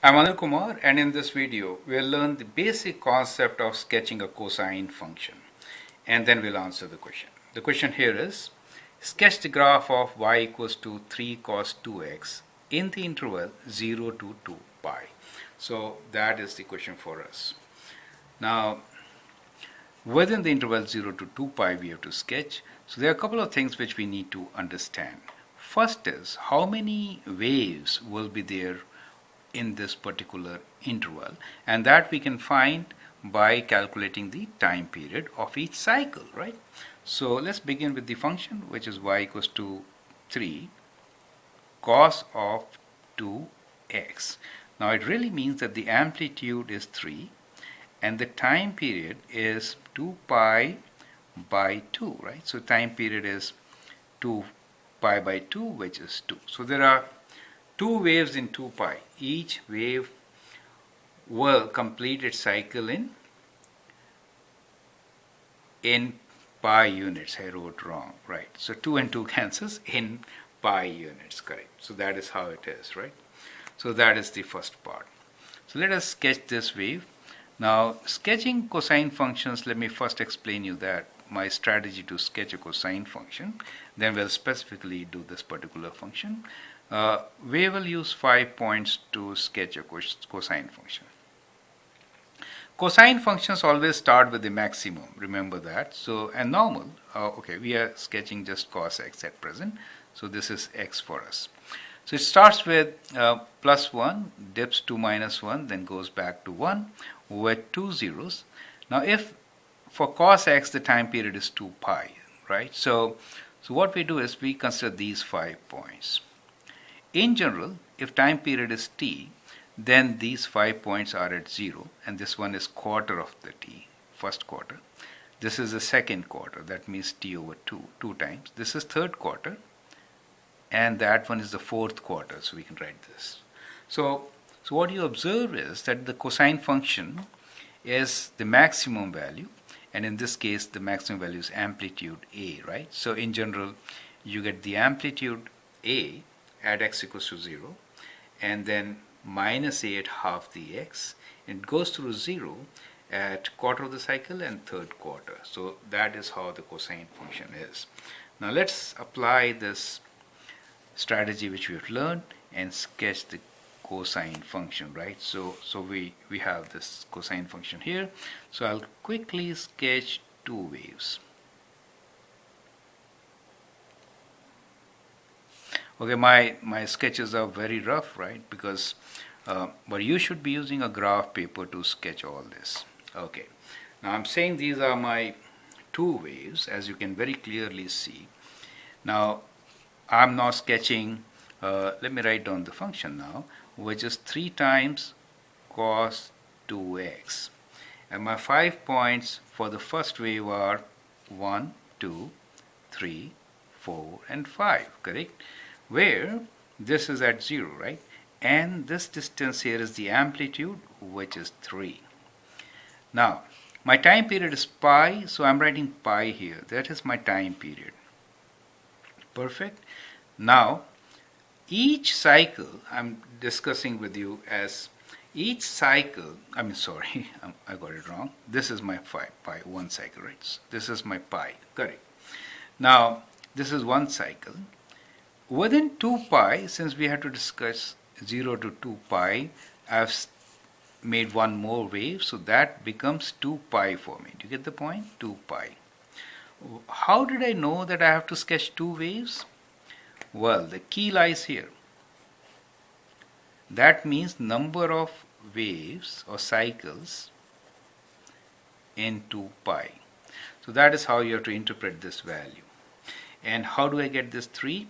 I'm Anil Kumar, and in this video we'll learn the basic concept of sketching a cosine function, and then we'll answer the question. The question here is, sketch the graph of y equals to 3 cos 2x in the interval 0 to 2 pi. So that is the question for us. Now, within the interval 0 to 2 pi we have to sketch. So there are a couple of things which we need to understand. First is, how many waves will be there in this particular interval, and that we can find by calculating the time period of each cycle, right? So let's begin with the function, which is y equals to 3 cos of 2x. Now it really means that the amplitude is 3 and the time period is 2 pi by 2, right? So time period is 2 pi by 2, which is 2. So there are two waves in 2 pi. Each wave will complete its cycle in pi units. I wrote wrong, right? So 2 and 2 cancels in pi units, correct? So that is how it is, right? So that is the first part. So let us sketch this wave. Now, sketching cosine functions, let me first explain you that my strategy to sketch a cosine function. Then we'll specifically do this particular function. We will use 5 points to sketch a cosine function. Cosine functions always start with the maximum, remember that. So, and normal, okay, we are sketching just cos x at present. So this is x for us. So it starts with plus 1, dips to minus 1, then goes back to 1 with 2 zeros. Now if for cos x the time period is 2 pi, right? So what we do is we consider these 5 points. In general, if time period is t, then these 5 points are at 0, and this one is quarter of the t, first quarter. This is the second quarter, that means t over 2 times. This is third quarter, and that one is the fourth quarter, so we can write this. So what you observe is that the cosine function is the maximum value, and in this case the maximum value is amplitude a, right? So in general, you get the amplitude a at x equals to 0, and then minus a at half the x. It goes through 0 at quarter of the cycle and third quarter. So that is how the cosine function is. Now let's apply this strategy which we have learned and sketch the cosine function, right? So we have this cosine function here. So I'll quickly sketch two waves. Okay, my sketches are very rough, right? Because but you should be using a graph paper to sketch all this. Okay, now I'm saying these are my two waves, as you can very clearly see. Now I'm now sketching, let me write down the function now, which is 3 times cos 2x. And my 5 points for the first wave are 1, 2, 3, 4, and 5, correct? Where this is at 0, right? And this distance here is the amplitude, which is 3. Now, my time period is pi, so I'm writing pi here. That is my time period. Perfect. Now, each cycle I'm discussing with you as each cycle, I got it wrong. This is my pi, one cycle, right? This is my pi, correct. Now, this is one cycle. Within 2 pi, since we had to discuss 0 to 2 pi, I've made one more wave, so that becomes 2 pi for me. Do you get the point? 2 pi. How did I know that I have to sketch two waves? Well, the key lies here. That means number of waves or cycles in 2 pi. So that is how you have to interpret this value. And how do I get this 3?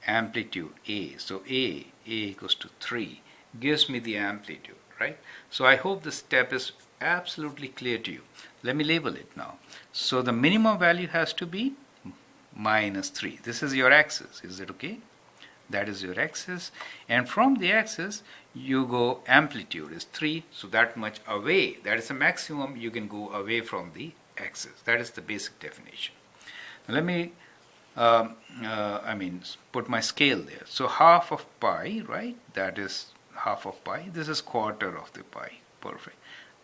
Amplitude a. So a equals to 3 gives me the amplitude, right? So I hope this step is absolutely clear to you. Let me label it now. So the minimum value has to be minus 3. This is your axis. Is it okay? That is your axis. And from the axis, you go amplitude is 3. So that much away. That is the maximum you can go away from the axis. That is the basic definition. Now let me put my scale there. So half of pi, right? That is half of pi. This is quarter of the pi. Perfect.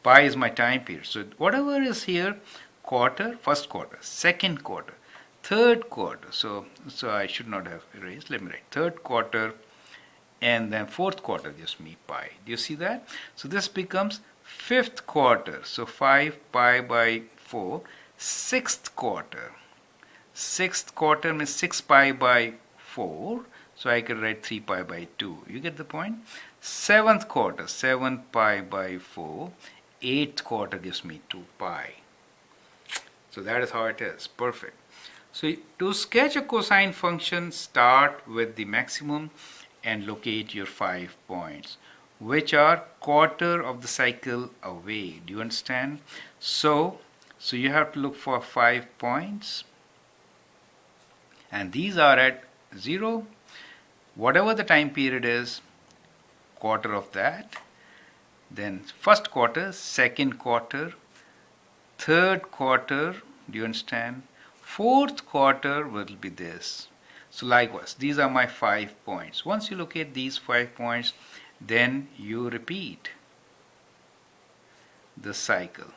Pi is my time period. So whatever is here, quarter, first quarter, second quarter, third quarter. So I should not have erased. Let me write third quarter, and then fourth quarter gives me pi. Do you see that? So this becomes fifth quarter. So 5 pi by 4. Sixth quarter. Sixth quarter means 6 pi by 4. So I can write 3 pi by 2. You get the point? Seventh quarter, 7 pi by 4. Eighth quarter gives me 2 pi. So that is how it is. Perfect. So to sketch a cosine function, start with the maximum and locate your 5 points, which are quarter of the cycle away. Do you understand? So you have to look for 5 points, and these are at 0, whatever the time period is, quarter of that, then first quarter, second quarter, third quarter, do you understand? Fourth quarter will be this. So likewise, these are my 5 points. Once you locate these 5 points, then you repeat the cycle.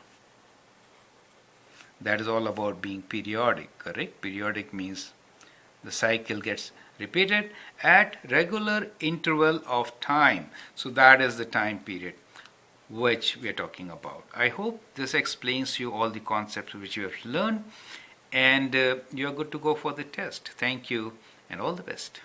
That is all about being periodic, correct? Periodic means the cycle gets repeated at regular interval of time. So that is the time period which we are talking about. I hope this explains you all the concepts which you have learned, and you are good to go for the test. Thank you and all the best.